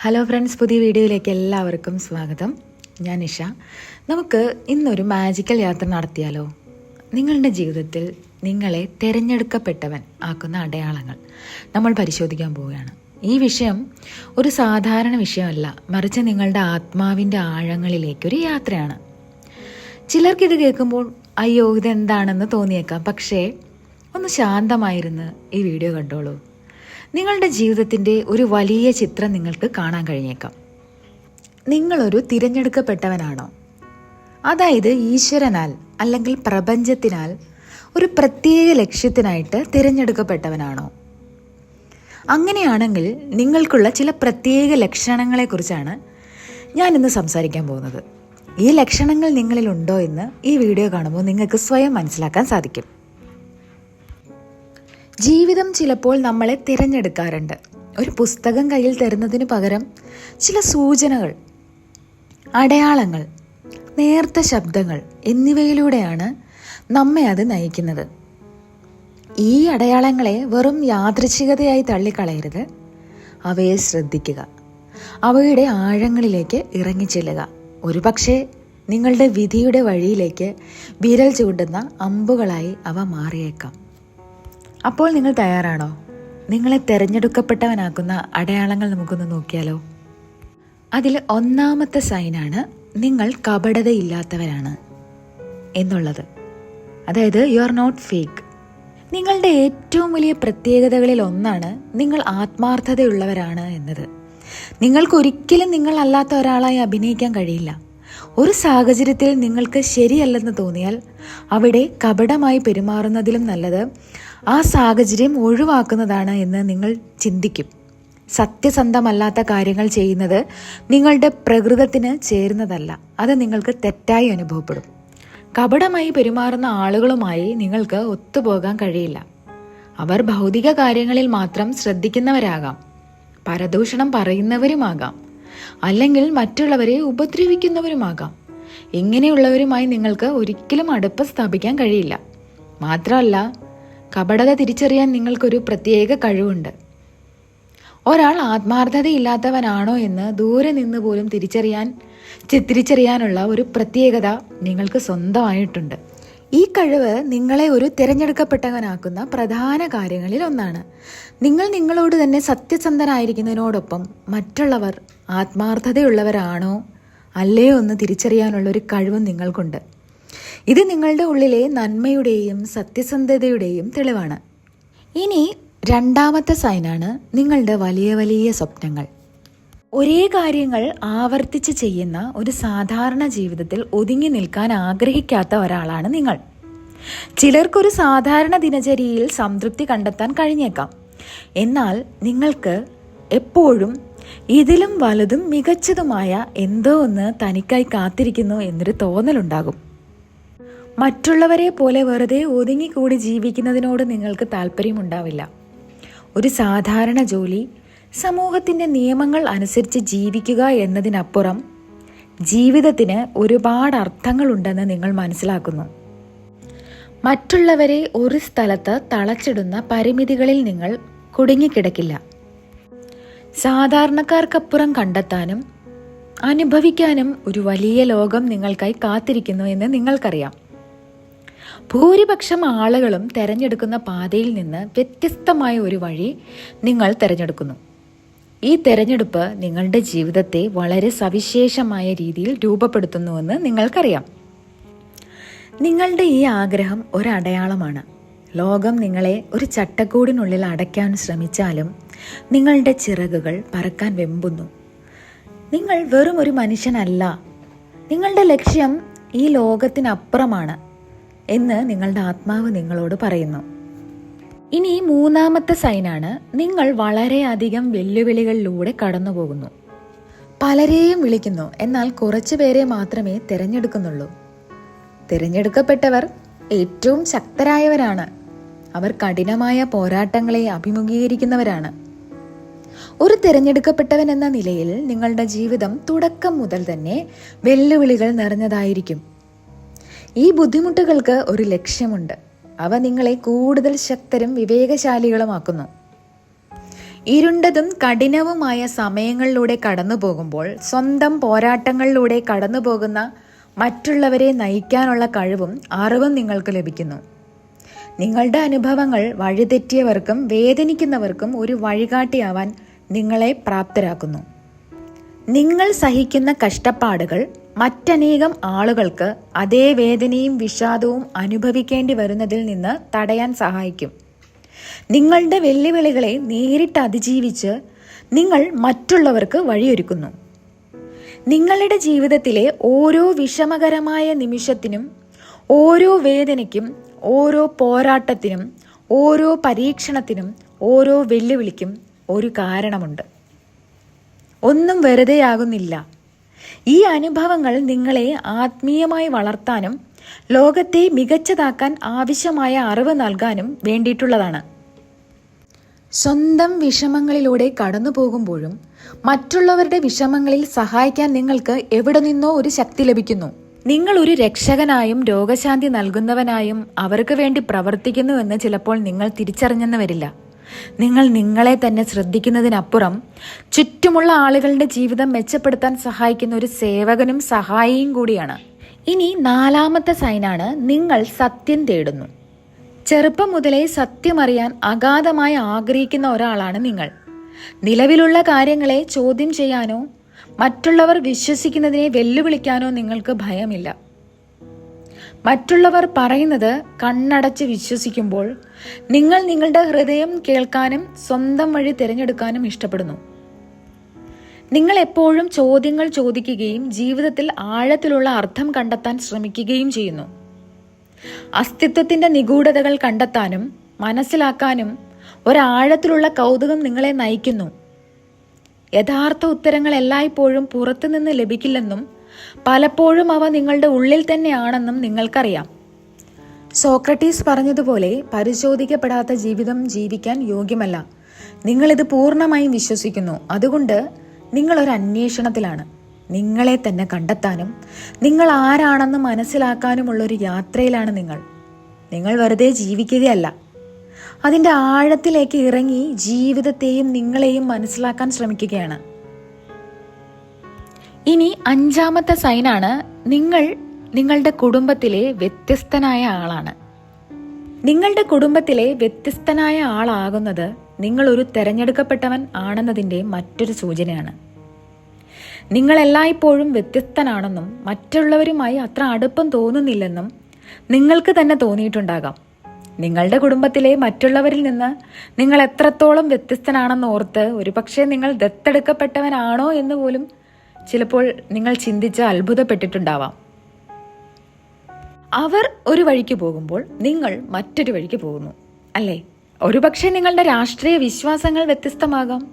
Hello friends, പുതിയ വീഡിയോയിലേക്ക് എല്ലാവർക്കും സ്വാഗതം. ഞാൻ നിഷ. നമുക്ക് ഇന്നൊരു മാജിക്കൽ യാത്ര നടത്തിയാലോ? നിങ്ങളുടെ ജീവിതത്തിൽ നിങ്ങളെ തിരഞ്ഞെടുക്കപ്പെട്ടവൻ ആക്കുന്ന അടയാളങ്ങൾ നമ്മൾ പരിശോധിക്കാൻ പോവുകയാണ്. ഈ വിഷയം ഒരു സാധാരണ വിഷയമല്ല, മറിച്ച് നിങ്ങളുടെ ആത്മാവിൻ്റെ ആഴങ്ങളിലേക്കൊരു യാത്രയാണ്. ചിലർക്കിത് കേൾക്കുമ്പോൾ അയ്യോ ഇതെന്താണെന്ന് തോന്നിയേക്കാം. പക്ഷേ ഒന്ന് ശാന്തമായിരുന്ന് ഈ വീഡിയോ കണ്ടോളൂ. നിങ്ങളുടെ ജീവിതത്തിൻ്റെ ഒരു വലിയ ചിത്രം നിങ്ങൾക്ക് കാണാൻ കഴിഞ്ഞേക്കാം. നിങ്ങളൊരു തിരഞ്ഞെടുക്കപ്പെട്ടവനാണോ? അതായത് ഈശ്വരനാൽ അല്ലെങ്കിൽ പ്രപഞ്ചത്തിനാൽ ഒരു പ്രത്യേക ലക്ഷ്യത്തിനായിട്ട് തിരഞ്ഞെടുക്കപ്പെട്ടവനാണോ? അങ്ങനെയാണെങ്കിൽ നിങ്ങൾക്കുള്ള ചില പ്രത്യേക ലക്ഷണങ്ങളെക്കുറിച്ചാണ് ഞാനിന്ന് സംസാരിക്കാൻ പോകുന്നത്. ഈ ലക്ഷണങ്ങൾ നിങ്ങളിലുണ്ടോ എന്ന് ഈ വീഡിയോ കാണുമ്പോൾ നിങ്ങൾക്ക് സ്വയം മനസ്സിലാക്കാൻ സാധിക്കും. ജീവിതം ചിലപ്പോൾ നമ്മളെ തിരഞ്ഞെടുക്കാറുണ്ട്. ഒരു പുസ്തകം കയ്യിൽ തരുന്നതിന് പകരം ചില സൂചനകൾ, അടയാളങ്ങൾ, നേർത്ത ശബ്ദങ്ങൾ എന്നിവയിലൂടെയാണ് നമ്മെ അത് നയിക്കുന്നത്. ഈ അടയാളങ്ങളെ വെറും യാദൃച്ഛികതയായി തള്ളിക്കളയരുത്. അവയെ ശ്രദ്ധിക്കുക. അവയുടെ ആഴങ്ങളിലേക്ക് ഇറങ്ങിച്ചെല്ലുക. ഒരുപക്ഷെ നിങ്ങളുടെ വിധിയുടെ വഴിയിലേക്ക് വിരൽ ചൂണ്ടുന്ന അമ്പുകളായി അവ മാറിയേക്കാം. അപ്പോൾ നിങ്ങൾ തയ്യാറാണോ? നിങ്ങളെ തിരഞ്ഞെടുക്കപ്പെട്ടവനാക്കുന്ന അടയാളങ്ങൾ നമുക്കൊന്ന് നോക്കിയാലോ? അതിൽ ഒന്നാമത്തെ സൈനാണ് നിങ്ങൾ കപടതയില്ലാത്തവരാണ് എന്നുള്ളത്. അതായത് യു ആർ നോട്ട് ഫേക്ക്. നിങ്ങളുടെ ഏറ്റവും വലിയ പ്രത്യേകതകളിൽ ഒന്നാണ് നിങ്ങൾ ആത്മാർത്ഥതയുള്ളവരാണ് എന്നത്. നിങ്ങൾക്കൊരിക്കലും നിങ്ങൾ അല്ലാത്ത ഒരാളായി അഭിനയിക്കാൻ കഴിയില്ല. ഒരു സാഹചര്യത്തിൽ നിങ്ങൾക്ക് ശരിയല്ലെന്ന് തോന്നിയാൽ അവിടെ കപടമായി പെരുമാറുന്നതിലും നല്ലത് ആ സാഹചര്യം ഒഴിവാക്കുന്നതാണ് എന്ന് നിങ്ങൾ ചിന്തിക്കും. സത്യസന്ധമല്ലാത്ത കാര്യങ്ങൾ ചെയ്യുന്നത് നിങ്ങളുടെ പ്രകൃതത്തിന് ചേരുന്നതല്ല. അത് നിങ്ങൾക്ക് തെറ്റായി അനുഭവപ്പെടും. കപടമായി പെരുമാറുന്ന ആളുകളുമായി നിങ്ങൾക്ക് ഒത്തുപോകാൻ കഴിയില്ല. അവർ ഭൗതിക കാര്യങ്ങളിൽ മാത്രം ശ്രദ്ധിക്കുന്നവരാകാം, പരദൂഷണം പറയുന്നവരുമാകാം, അല്ലെങ്കിൽ മറ്റുള്ളവരെ ഉപദ്രവിക്കുന്നവരുമാകാം. ഇങ്ങനെയുള്ളവരുമായി നിങ്ങൾക്ക് ഒരിക്കലും അടുപ്പം സ്ഥാപിക്കാൻ കഴിയില്ല. മാത്രമല്ല, കപടത തിരിച്ചറിയാൻ നിങ്ങൾക്കൊരു പ്രത്യേക കഴിവുണ്ട്. ഒരാൾ ആത്മാർത്ഥതയില്ലാത്തവനാണോ എന്ന് ദൂരെ നിന്ന് പോലും തിരിച്ചറിയാനുള്ള ഒരു പ്രത്യേകത നിങ്ങൾക്ക് സ്വന്തമായിട്ടുണ്ട്. ഈ കഴിവ് നിങ്ങളെ ഒരു തിരഞ്ഞെടുക്കപ്പെട്ടവനാക്കുന്ന പ്രധാന കാര്യങ്ങളിൽ ഒന്നാണ്. നിങ്ങൾ നിങ്ങളോട് തന്നെ സത്യസന്ധനായിരിക്കുന്നതിനോടൊപ്പം മറ്റുള്ളവർ ആത്മാർത്ഥതയുള്ളവരാണോ അല്ലയോ എന്ന് തിരിച്ചറിയാനുള്ള ഒരു കഴിവും നിങ്ങൾക്കുണ്ട്. ഇത് നിങ്ങളുടെ ഉള്ളിലെ നന്മയുടെയും സത്യസന്ധതയുടെയും തെളിവാണ്. ഇനി രണ്ടാമത്തെ സൈനാണ് നിങ്ങളുടെ വലിയ വലിയ സ്വപ്നങ്ങൾ. ഒരേ കാര്യങ്ങൾ ആവർത്തിച്ച് ചെയ്യുന്ന ഒരു സാധാരണ ജീവിതത്തിൽ ഒതുങ്ങി നിൽക്കാൻ ആഗ്രഹിക്കാത്ത ഒരാളാണ് നിങ്ങൾ. ചിലർക്കൊരു സാധാരണ ദിനചര്യയിൽ സംതൃപ്തി കണ്ടെത്താൻ കഴിഞ്ഞേക്കാം. എന്നാൽ നിങ്ങൾക്ക് എപ്പോഴും ഇതിലും വലുതും മികച്ചതുമായ എന്തോ ഒന്ന് തനിക്കായി കാത്തിരിക്കുന്നു എന്നൊരു തോന്നലുണ്ടാകും. മറ്റുള്ളവരെ പോലെ വെറുതെ ഒതുങ്ങിക്കൂടി ജീവിക്കുന്നതിനോട് നിങ്ങൾക്ക് താല്പര്യമുണ്ടാവില്ല. ഒരു സാധാരണ ജോലി, സമൂഹത്തിൻ്റെ നിയമങ്ങൾ അനുസരിച്ച് ജീവിക്കുക എന്നതിനപ്പുറം ജീവിതത്തിന് ഒരുപാട് അർത്ഥങ്ങളുണ്ടെന്ന് നിങ്ങൾ മനസ്സിലാക്കുന്നു. മറ്റുള്ളവരെ ഒരു സ്ഥലത്ത് തളച്ചിടുന്ന പരിമിതികളിൽ നിങ്ങൾ കുടുങ്ങിക്കിടക്കില്ല. സാധാരണക്കാർക്കപ്പുറം കണ്ടെത്താനും അനുഭവിക്കാനും ഒരു വലിയ ലോകം നിങ്ങൾക്കായി കാത്തിരിക്കുന്നു എന്ന് നിങ്ങൾക്കറിയാം. ഭൂരിപക്ഷം ആളുകളും തിരഞ്ഞെടുക്കുന്ന പാതയിൽ നിന്ന് വ്യത്യസ്തമായ ഒരു വഴി നിങ്ങൾ തിരഞ്ഞെടുക്കുന്നു. ഈ തിരഞ്ഞെടുപ്പ് നിങ്ങളുടെ ജീവിതത്തെ വളരെ സവിശേഷമായ രീതിയിൽ രൂപപ്പെടുത്തുന്നുവെന്ന് നിങ്ങൾക്കറിയാം. നിങ്ങളുടെ ഈ ആഗ്രഹം ഒരടയാളമാണ്. ലോകം നിങ്ങളെ ഒരു ചട്ടക്കൂടിനുള്ളിൽ അടയ്ക്കാൻ ശ്രമിച്ചാലും നിങ്ങളുടെ ചിറകുകൾ പറക്കാൻ വെമ്പുന്നു. നിങ്ങൾ വെറും ഒരു മനുഷ്യനല്ല. നിങ്ങളുടെ ലക്ഷ്യം ഈ ലോകത്തിനപ്പുറമാണ് എന്ന് നിങ്ങളുടെ ആത്മാവ് നിങ്ങളോട് പറയുന്നു. ഇനി മൂന്നാമത്തെ സൈനാണ് നിങ്ങൾ വളരെയധികം വെല്ലുവിളികളിലൂടെ കടന്നു പോകുന്നു. പലരെയും വിളിക്കുന്നു, എന്നാൽ കുറച്ചു പേരെ മാത്രമേ തിരഞ്ഞെടുക്കുന്നുള്ളൂ. തിരഞ്ഞെടുക്കപ്പെട്ടവർ ഏറ്റവും ശക്തരായവരാണ്. അവർ കഠിനമായ പോരാട്ടങ്ങളെ അഭിമുഖീകരിക്കുന്നവരാണ്. ഒരു തിരഞ്ഞെടുക്കപ്പെട്ടവൻ എന്ന നിലയിൽ നിങ്ങളുടെ ജീവിതം തുടക്കം മുതൽ തന്നെ വെല്ലുവിളികൾ നിറഞ്ഞതായിരിക്കും. ഈ ബുദ്ധിമുട്ടുകൾക്ക് ഒരു ലക്ഷ്യമുണ്ട്. അവ നിങ്ങളെ കൂടുതൽ ശക്തരും വിവേകശാലികളുമാക്കുന്നു. ഇരുണ്ടതും കഠിനവുമായ സമയങ്ങളിലൂടെ കടന്നു പോകുമ്പോൾ സ്വന്തം പോരാട്ടങ്ങളിലൂടെ കടന്നു പോകുന്ന മറ്റുള്ളവരെ നയിക്കാനുള്ള കഴിവും അറിവും നിങ്ങൾക്ക് ലഭിക്കുന്നു. നിങ്ങളുടെ അനുഭവങ്ങൾ വഴിതെറ്റിയവർക്കും വേദനിക്കുന്നവർക്കും ഒരു വഴികാട്ടിയാവാൻ നിങ്ങളെ പ്രാപ്തരാക്കുന്നു. നിങ്ങൾ സഹിക്കുന്ന കഷ്ടപ്പാടുകൾ മറ്റനേകം ആളുകൾക്ക് അതേ വേദനയും വിഷാദവും അനുഭവിക്കേണ്ടി വരുന്നതിൽ നിന്ന് തടയാൻ സഹായിക്കും. നിങ്ങളുടെ വെല്ലുവിളികളെ നേരിട്ട് അതിജീവിച്ച് നിങ്ങൾ മറ്റുള്ളവർക്ക് വഴിയൊരുക്കുന്നു. നിങ്ങളുടെ ജീവിതത്തിലെ ഓരോ വിഷമകരമായ നിമിഷത്തിനും, ഓരോ വേദനയ്ക്കും, ഓരോ പോരാട്ടത്തിനും, ഓരോ പരീക്ഷണത്തിനും, ഓരോ വെല്ലുവിളിക്കും ഒരു കാരണമുണ്ട്. ഒന്നും വെറുതെയാകുന്നില്ല. ഈ അനുഭവങ്ങൾ നിങ്ങളെ ആത്മീയമായി വളർത്താനും ലോകത്തെ മികച്ചതാക്കാൻ ആവശ്യമായ അറിവ് നൽകാനും വേണ്ടിയിട്ടുള്ളതാണ്. സ്വന്തം വിഷമങ്ങളിലൂടെ കടന്നു പോകുമ്പോഴും മറ്റുള്ളവരുടെ വിഷമങ്ങളിൽ സഹായിക്കാൻ നിങ്ങൾക്ക് എവിടെ നിന്നോ ഒരു ശക്തി ലഭിക്കുന്നു. നിങ്ങൾ ഒരു രക്ഷകനായും രോഗശാന്തി നൽകുന്നവനായും അവർക്ക് വേണ്ടി പ്രവർത്തിക്കുന്നുവെന്ന് ചിലപ്പോൾ നിങ്ങൾ തിരിച്ചറിഞ്ഞെന്ന് വരില്ല. നിങ്ങൾ നിങ്ങളെ തന്നെ ശ്രദ്ധിക്കുന്നതിനപ്പുറം ചുറ്റുമുള്ള ആളുകളുടെ ജീവിതം മെച്ചപ്പെടുത്താൻ സഹായിക്കുന്ന ഒരു സേവകനും സഹായിയും കൂടിയാണ്. ഇനി 4ാമത്തെ സൈനാണ്, നിങ്ങൾ സത്യം തേടുന്നു. ചെറുപ്പം മുതലേ സത്യമറിയാൻ അഗാധമായി ആഗ്രഹിക്കുന്ന ഒരാളാണ് നിങ്ങൾ. നിലവിലുള്ള കാര്യങ്ങളെ ചോദ്യം ചെയ്യാനോ മറ്റുള്ളവർ വിശ്വസിക്കുന്നതിനെ വെല്ലുവിളിക്കാനോ നിങ്ങൾക്ക് ഭയമില്ല. മറ്റുള്ളവർ പറയുന്നത് കണ്ണടച്ച് വിശ്വസിക്കുമ്പോൾ നിങ്ങൾ നിങ്ങളുടെ ഹൃദയം കേൾക്കാനും സ്വന്തം വഴി തിരഞ്ഞെടുക്കാനും ഇഷ്ടപ്പെടുന്നു. നിങ്ങൾ എപ്പോഴും ചോദ്യങ്ങൾ ചോദിക്കുകയും ജീവിതത്തിൽ ആഴത്തിലുള്ള അർത്ഥം കണ്ടെത്താൻ ശ്രമിക്കുകയും ചെയ്യുന്നു. അസ്തിത്വത്തിന്റെ നിഗൂഢതകൾ കണ്ടെത്താനും മനസ്സിലാക്കാനും ഒരാഴത്തിലുള്ള കൗതുകം നിങ്ങളെ നയിക്കുന്നു. യഥാർത്ഥ ഉത്തരങ്ങൾ എല്ലായ്പ്പോഴും പുറത്തുനിന്ന് ലഭിക്കില്ലെന്നും പലപ്പോഴും അവ നിങ്ങളുടെ ഉള്ളിൽ തന്നെയാണെന്നും നിങ്ങൾക്കറിയാം. സോക്രട്ടീസ് പറഞ്ഞതുപോലെ പരിശോധിക്കപ്പെടാത്ത ജീവിതം ജീവിക്കാൻ യോഗ്യമല്ല. നിങ്ങളിത് പൂർണ്ണമായും വിശ്വസിക്കുന്നു. അതുകൊണ്ട് നിങ്ങളൊരു അന്വേഷണത്തിലാണ്. നിങ്ങളെ തന്നെ കണ്ടെത്താനും നിങ്ങൾ ആരാണെന്ന് മനസ്സിലാക്കാനുമുള്ളൊരു യാത്രയിലാണ് നിങ്ങൾ. നിങ്ങൾ വെറുതെ ജീവിക്കുകയല്ല, അതിൻ്റെ ആഴത്തിലേക്ക് ഇറങ്ങി ജീവിതത്തെയും നിങ്ങളെയും മനസ്സിലാക്കാൻ ശ്രമിക്കുകയാണ്. ഇനി 5ാമത്തെ സൈനാണ്, നിങ്ങൾ നിങ്ങളുടെ കുടുംബത്തിലെ വ്യത്യസ്തനായ ആളാണ്. നിങ്ങളുടെ കുടുംബത്തിലെ വ്യത്യസ്തനായ ആളാകുന്നത് നിങ്ങൾ ഒരു തെരഞ്ഞെടുക്കപ്പെട്ടവൻ ആണെന്നതിൻ്റെ മറ്റൊരു സൂചനയാണ്. നിങ്ങൾ എല്ലായ്പ്പോഴും വ്യത്യസ്തനാണെന്നും മറ്റുള്ളവരുമായി അത്ര അടുപ്പം തോന്നുന്നില്ലെന്നും നിങ്ങൾക്ക് തന്നെ തോന്നിയിട്ടുണ്ടാകാം. നിങ്ങളുടെ കുടുംബത്തിലെ മറ്റുള്ളവരിൽ നിന്ന് നിങ്ങൾ എത്രത്തോളം വ്യത്യസ്തനാണെന്ന് ഓർത്ത് ഒരുപക്ഷെ നിങ്ങൾ ദത്തെടുക്കപ്പെട്ടവനാണോ എന്ന് പോലും ചിലപ്പോൾ നിങ്ങൾ ചിന്തിച്ച് അത്ഭുതപ്പെട്ടിട്ടുണ്ടാവാം. അവർ ഒരു വഴിക്ക് പോകുമ്പോൾ നിങ്ങൾ മറ്റൊരു വഴിക്ക് പോകുന്നു, അല്ലേ? ഒരുപക്ഷെ നിങ്ങളുടെ രാഷ്ട്രീയ വിശ്വാസങ്ങൾ വ്യത്യസ്തമാകാം,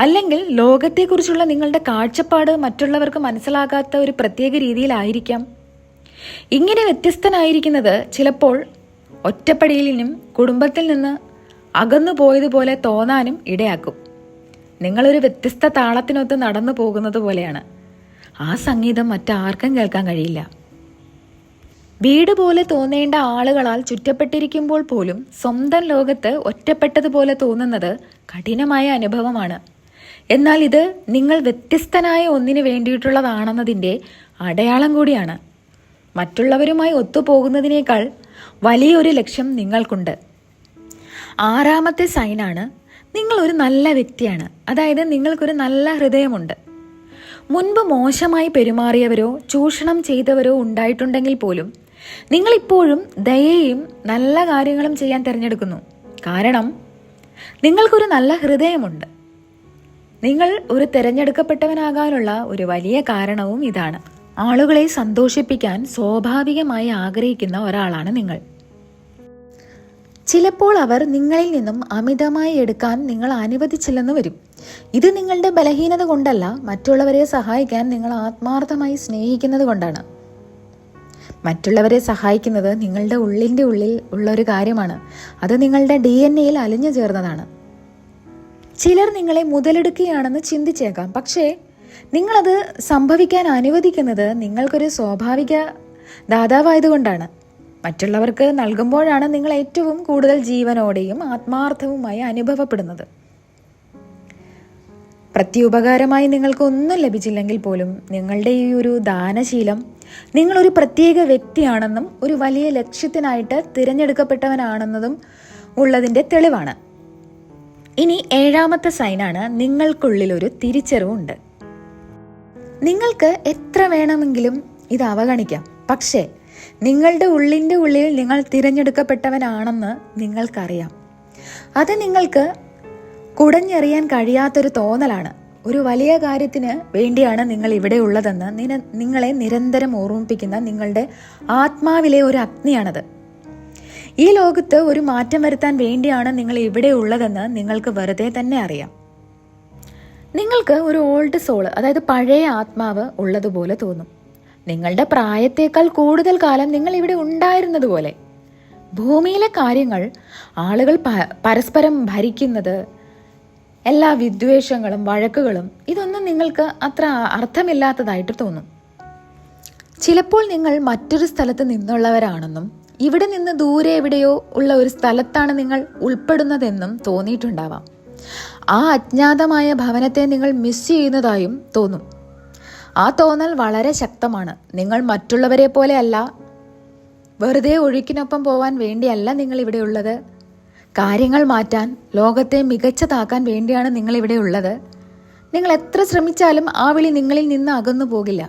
അല്ലെങ്കിൽ ലോകത്തെക്കുറിച്ചുള്ള നിങ്ങളുടെ കാഴ്ചപ്പാട് മറ്റുള്ളവർക്ക് മനസ്സിലാകാത്ത ഒരു പ്രത്യേക രീതിയിലായിരിക്കാം. ഇങ്ങനെ വ്യത്യസ്തനായിരിക്കുന്നത് ചിലപ്പോൾ ഒറ്റപ്പെടലിനും കുടുംബത്തിൽ നിന്ന് അകന്നു പോയതുപോലെ തോന്നാനും ഇടയാക്കും. നിങ്ങളൊരു വ്യത്യസ്ത താളത്തിനൊത്ത് നടന്നു പോകുന്നത് പോലെയാണ്. ആ സംഗീതം മറ്റാർക്കും കേൾക്കാൻ കഴിയില്ല. വീട് പോലെ തോന്നേണ്ട ആളുകളാൽ ചുറ്റപ്പെട്ടിരിക്കുമ്പോൾ പോലും സ്വന്തം ലോകത്ത് ഒറ്റപ്പെട്ടതുപോലെ തോന്നുന്നത് കഠിനമായ അനുഭവമാണ്. എന്നാൽ ഇത് നിങ്ങൾ വ്യത്യസ്തനായ ഒന്നിനു വേണ്ടിയിട്ടുള്ളതാണെന്നതിൻ്റെ അടയാളം കൂടിയാണ്. മറ്റുള്ളവരുമായി ഒത്തുപോകുന്നതിനേക്കാൾ വലിയൊരു ലക്ഷ്യം നിങ്ങൾക്കുണ്ട്. 6ാമത്തെ സൈനാണ്, നിങ്ങൾ ഒരു നല്ല വ്യക്തിയാണ്. അതായത് നിങ്ങൾക്കൊരു നല്ല ഹൃദയമുണ്ട്. മുൻപ് മോശമായി പെരുമാറിയവരോ ചൂഷണം ചെയ്തവരോ ഉണ്ടായിട്ടുണ്ടെങ്കിൽ പോലും നിങ്ങളിപ്പോഴും ദയയും നല്ല കാര്യങ്ങളും ചെയ്യാൻ തിരഞ്ഞെടുക്കുന്നു. കാരണം നിങ്ങൾക്കൊരു നല്ല ഹൃദയമുണ്ട്. നിങ്ങൾ ഒരു തിരഞ്ഞെടുക്കപ്പെട്ടവനാകാനുള്ള ഒരു വലിയ കാരണവും ഇതാണ്. ആളുകളെ സന്തോഷിപ്പിക്കാൻ സ്വാഭാവികമായി ആഗ്രഹിക്കുന്ന ഒരാളാണ് നിങ്ങൾ. ചിലപ്പോൾ അവർ നിങ്ങളിൽ നിന്നും അമിതമായി എടുക്കാൻ നിങ്ങൾ അനുവദിച്ചില്ലെന്ന് വരും. ഇത് നിങ്ങളുടെ ബലഹീനത കൊണ്ടല്ല, മറ്റുള്ളവരെ സഹായിക്കാൻ നിങ്ങൾ ആത്മാർത്ഥമായി സ്നേഹിക്കുന്നത് കൊണ്ടാണ്. മറ്റുള്ളവരെ സഹായിക്കുന്നത് നിങ്ങളുടെ ഉള്ളിൻ്റെ ഉള്ളിൽ ഉള്ള ഒരു കാര്യമാണ്. അത് നിങ്ങളുടെ DNA-യിൽ അലിഞ്ഞു ചേർന്നതാണ്. ചിലർ നിങ്ങളെ മുതലെടുക്കുകയാണെന്ന് ചിന്തിച്ചേക്കാം, പക്ഷേ നിങ്ങളത് സംഭവിക്കാൻ അനുവദിക്കുന്നത് നിങ്ങൾക്കൊരു സ്വാഭാവിക ദാതാവായതുകൊണ്ടാണ്. മറ്റുള്ളവർക്ക് നൽകുമ്പോഴാണ് നിങ്ങൾ ഏറ്റവും കൂടുതൽ ജീവനോടെയും ആത്മാർത്ഥവുമായി അനുഭവപ്പെടുന്നത്. പ്രത്യുപകാരമായി നിങ്ങൾക്ക് ഒന്നും ലഭിച്ചില്ലെങ്കിൽ പോലും നിങ്ങളുടെ ഈ ഒരു ദാനശീലം നിങ്ങളൊരു പ്രത്യേക വ്യക്തിയാണെന്നും ഒരു വലിയ ലക്ഷ്യത്തിനായിട്ട് തിരഞ്ഞെടുക്കപ്പെട്ടവനാണെന്നതും ഉള്ളതിൻ്റെ തെളിവാണ്. ഇനി 7ാമത്തെ സൈനാണ് നിങ്ങൾക്കുള്ളിലൊരു തിരിച്ചറിവുണ്ട്. നിങ്ങൾക്ക് എത്ര വേണമെങ്കിലും ഇത് അവഗണിക്കാം, പക്ഷേ നിങ്ങളുടെ ഉള്ളിൻ്റെ ഉള്ളിൽ നിങ്ങൾ തിരഞ്ഞെടുക്കപ്പെട്ടവനാണെന്ന് നിങ്ങൾക്കറിയാം. അത് നിങ്ങൾക്ക് കുടഞ്ഞെറിയാൻ കഴിയാത്തൊരു തോന്നലാണ്. ഒരു വലിയ കാര്യത്തിന് വേണ്ടിയാണ് നിങ്ങൾ ഇവിടെ ഉള്ളതെന്ന് നിങ്ങളെ നിരന്തരം ഓർമ്മിപ്പിക്കുന്ന നിങ്ങളുടെ ആത്മാവിലെ ഒരു അഗ്നിയാണത്. ഈ ലോകത്ത് ഒരു മാറ്റം വരുത്താൻ വേണ്ടിയാണ് നിങ്ങൾ ഇവിടെ ഉള്ളതെന്ന് നിങ്ങൾക്ക് വെറുതെ തന്നെ അറിയാം. നിങ്ങൾക്ക് ഒരു ഓൾഡ് സോള്, അതായത് പഴയ ആത്മാവ് ഉള്ളതുപോലെ തോന്നും. നിങ്ങളുടെ പ്രായത്തേക്കാൾ കൂടുതൽ കാലം നിങ്ങൾ ഇവിടെ ഉണ്ടായിരുന്നതുപോലെ. ഭൂമിയിലെ കാര്യങ്ങൾ, ആളുകൾ പരസ്പരം ഭരിക്കുന്നത്, എല്ലാ വിദ്വേഷങ്ങളും വഴക്കുകളും, ഇതൊന്നും നിങ്ങൾക്ക് അത്ര അർത്ഥമില്ലാത്തതായിട്ട് തോന്നും. ചിലപ്പോൾ നിങ്ങൾ മറ്റൊരു സ്ഥലത്ത് നിന്നുള്ളവരാണെന്നും ഇവിടെ നിന്ന് ദൂരെ എവിടെയോ ഉള്ള ഒരു സ്ഥലത്താണ് നിങ്ങൾ ഉൾപ്പെടുന്നതെന്നും തോന്നിയിട്ടുണ്ടാവാം. ആ അജ്ഞാതമായ ഭവനത്തെ നിങ്ങൾ മിസ് ചെയ്യുന്നതായും തോന്നും. ആ തോന്നൽ വളരെ ശക്തമാണ്. നിങ്ങൾ മറ്റുള്ളവരെ പോലെ അല്ല, വെറുതെ ഒഴുക്കിനൊപ്പം പോവാൻ വേണ്ടിയല്ല നിങ്ങൾ ഇവിടെ ഉള്ളത്. കാര്യങ്ങൾ മാറ്റാൻ, ലോകത്തെ മികച്ചതാക്കാൻ വേണ്ടിയാണ് നിങ്ങൾ ഇവിടെ ഉള്ളത്. നിങ്ങൾ എത്ര ശ്രമിച്ചാലും ആ വിളി നിങ്ങളിൽ നിന്ന് അകന്നു പോകില്ല.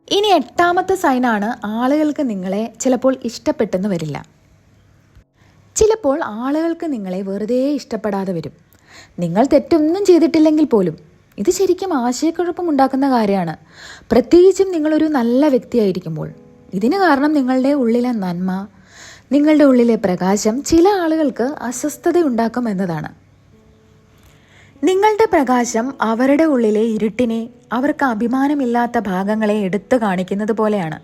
ഇനി 8ാമത്തെ സൈനാണ് ആളുകൾക്ക് നിങ്ങളെ ചിലപ്പോൾ ഇഷ്ടപ്പെട്ടെന്ന് വരില്ല. ചിലപ്പോൾ ആളുകൾക്ക് നിങ്ങളെ വെറുതെ ഇഷ്ടപ്പെടാതെ വരും. നിങ്ങൾ തെറ്റൊന്നും ചെയ്തിട്ടില്ലെങ്കിൽ പോലും. ഇത് ശരിക്കും ആശയക്കുഴപ്പമുണ്ടാക്കുന്ന കാര്യമാണ്, പ്രത്യേകിച്ചും നിങ്ങളൊരു നല്ല വ്യക്തിയായിരിക്കുമ്പോൾ. ഇതിന് കാരണം നിങ്ങളുടെ ഉള്ളിലെ നന്മ, നിങ്ങളുടെ ഉള്ളിലെ പ്രകാശം ചില ആളുകൾക്ക് അസ്വസ്ഥത ഉണ്ടാക്കും എന്നതാണ്. നിങ്ങളുടെ പ്രകാശം അവരുടെ ഉള്ളിലെ ഇരുട്ടിനെ, അവർക്ക് അഭിമാനമില്ലാത്ത ഭാഗങ്ങളെ എടുത്തു കാണിക്കുന്നത് പോലെയാണ്.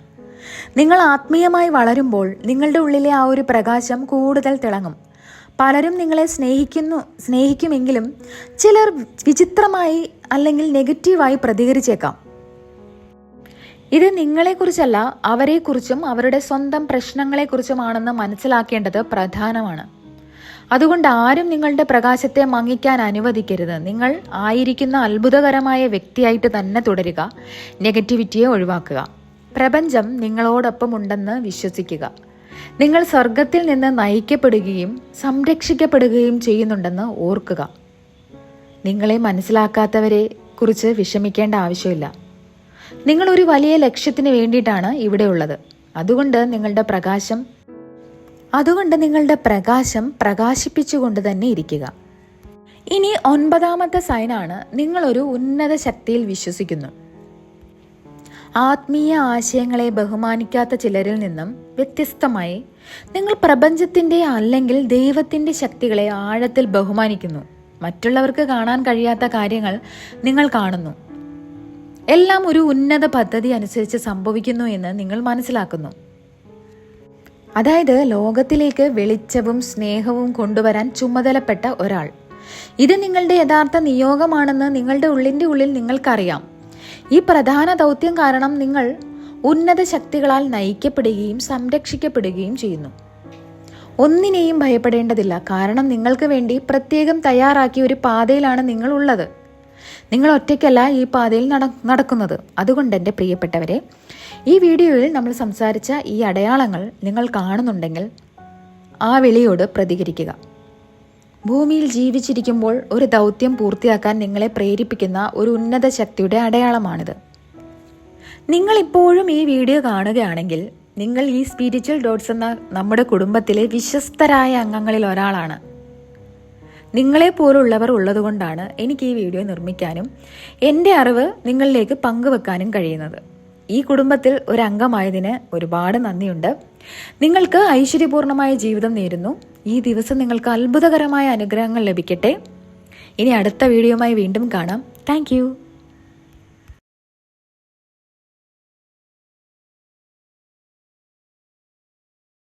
നിങ്ങൾ ആത്മീയമായി വളരുമ്പോൾ നിങ്ങളുടെ ഉള്ളിലെ ആ ഒരു പ്രകാശം കൂടുതൽ തിളങ്ങും. പലരും നിങ്ങളെ സ്നേഹിക്കുമെങ്കിലും ചിലർ വിചിത്രമായി അല്ലെങ്കിൽ നെഗറ്റീവായി പ്രതികരിച്ചേക്കാം. ഇത് നിങ്ങളെക്കുറിച്ചല്ല, അവരെക്കുറിച്ചും അവരുടെ സ്വന്തം പ്രശ്നങ്ങളെക്കുറിച്ചുമാണെന്ന് മനസ്സിലാക്കേണ്ടത് പ്രധാനമാണ്. അതുകൊണ്ട് ആരും നിങ്ങളുടെ പ്രകാശത്തെ മങ്ങിക്കാൻ അനുവദിക്കരുത്. നിങ്ങൾ ആയിരിക്കുന്ന അത്ഭുതകരമായ വ്യക്തിയായിട്ട് തന്നെ തുടരുക. നെഗറ്റിവിറ്റിയെ ഒഴിവാക്കുക. പ്രപഞ്ചം നിങ്ങളോടൊപ്പം ഉണ്ടെന്ന് വിശ്വസിക്കുക. നിങ്ങൾ സ്വർഗത്തിൽ നിന്ന് നയിക്കപ്പെടുകയും സംരക്ഷിക്കപ്പെടുകയും ചെയ്യുന്നുണ്ടെന്ന് ഓർക്കുക. നിങ്ങളെ മനസ്സിലാക്കാത്തവരെ കുറിച്ച് വിഷമിക്കേണ്ട ആവശ്യമില്ല. നിങ്ങളൊരു വലിയ ലക്ഷ്യത്തിന് വേണ്ടിയിട്ടാണ് ഇവിടെ ഉള്ളത്. അതുകൊണ്ട് നിങ്ങളുടെ പ്രകാശം പ്രകാശിപ്പിച്ചുകൊണ്ട് തന്നെ ഇരിക്കുക. ഇനി 9ാമത്തെ സൈനാണ് നിങ്ങളൊരു ഉന്നത ശക്തിയിൽ വിശ്വസിക്കുന്നു. ആത്മീയ ആശയങ്ങളെ ബഹുമാനിക്കാത്ത ചിലരിൽ നിന്നും വ്യത്യസ്തമായി നിങ്ങൾ പ്രപഞ്ചത്തിന്റെ അല്ലെങ്കിൽ ദൈവത്തിന്റെ ശക്തികളെ ആഴത്തിൽ ബഹുമാനിക്കുന്നു. മറ്റുള്ളവർക്ക് കാണാൻ കഴിയാത്ത കാര്യങ്ങൾ നിങ്ങൾ കാണുന്നു. എല്ലാം ഒരു ഉന്നത പദ്ധതി അനുസരിച്ച് സംഭവിക്കുന്നു എന്ന് നിങ്ങൾ മനസ്സിലാക്കുന്നു. അതായത് ലോകത്തിലേക്ക് വെളിച്ചവും സ്നേഹവും കൊണ്ടുവരാൻ ചുമതലപ്പെട്ട ഒരാൾ. ഇത് നിങ്ങളുടെ യഥാർത്ഥ നിയോഗമാണെന്ന് നിങ്ങളുടെ ഉള്ളിൻ്റെ ഉള്ളിൽ നിങ്ങൾക്കറിയാം. ഈ പ്രധാന ദൗത്യം കാരണം നിങ്ങൾ ഉന്നത ശക്തികളാൽ നയിക്കപ്പെടുകയും സംരക്ഷിക്കപ്പെടുകയും ചെയ്യുന്നു. ഒന്നിനെയും ഭയപ്പെടേണ്ടതില്ല, കാരണം നിങ്ങൾക്ക് വേണ്ടി പ്രത്യേകം തയ്യാറാക്കിയ ഒരു പാതയിലാണ് നിങ്ങൾ ഉള്ളത്. നിങ്ങൾ ഒറ്റയ്ക്കല്ല ഈ പാതയിൽ നടക്കുന്നത്. അതുകൊണ്ട് എൻ്റെ പ്രിയപ്പെട്ടവരെ, ഈ വീഡിയോയിൽ നമ്മൾ സംസാരിച്ച ഈ അടയാളങ്ങൾ നിങ്ങൾ കാണുന്നുണ്ടെങ്കിൽ ആ വിളിയോട് പ്രതികരിക്കുക. ഭൂമിയിൽ ജീവിച്ചിരിക്കുമ്പോൾ ഒരു ദൗത്യം പൂർത്തിയാക്കാൻ നിങ്ങളെ പ്രേരിപ്പിക്കുന്ന ഒരു ഉന്നത ശക്തിയുടെ അടയാളമാണിത്. നിങ്ങളിപ്പോഴും ഈ വീഡിയോ കാണുകയാണെങ്കിൽ നിങ്ങൾ ഈ സ്പിരിച്വൽ ഡോട്ട്സ് എന്ന നമ്മുടെ കുടുംബത്തിലെ വിശ്വസ്തരായ അംഗങ്ങളിൽ ഒരാളാണ്. നിങ്ങളെപ്പോലുള്ളവർ ഉള്ളതുകൊണ്ടാണ് എനിക്ക് ഈ വീഡിയോ നിർമ്മിക്കാനും എൻ്റെ അറിവ് നിങ്ങളിലേക്ക് പങ്കുവെക്കാനും കഴിയുന്നത്. ഈ കുടുംബത്തിൽ ഒരംഗമായതിന് ഒരുപാട് നന്ദിയുണ്ട്. നിങ്ങൾക്ക് ഐശ്വര്യപൂർണമായ ജീവിതം നേരുന്നു. ഈ ദിവസം നിങ്ങൾക്ക് അത്ഭുതകരമായ അനുഗ്രഹങ്ങൾ ലഭിക്കട്ടെ. ഇനി അടുത്ത വീഡിയോയുമായി വീണ്ടും കാണാം. താങ്ക്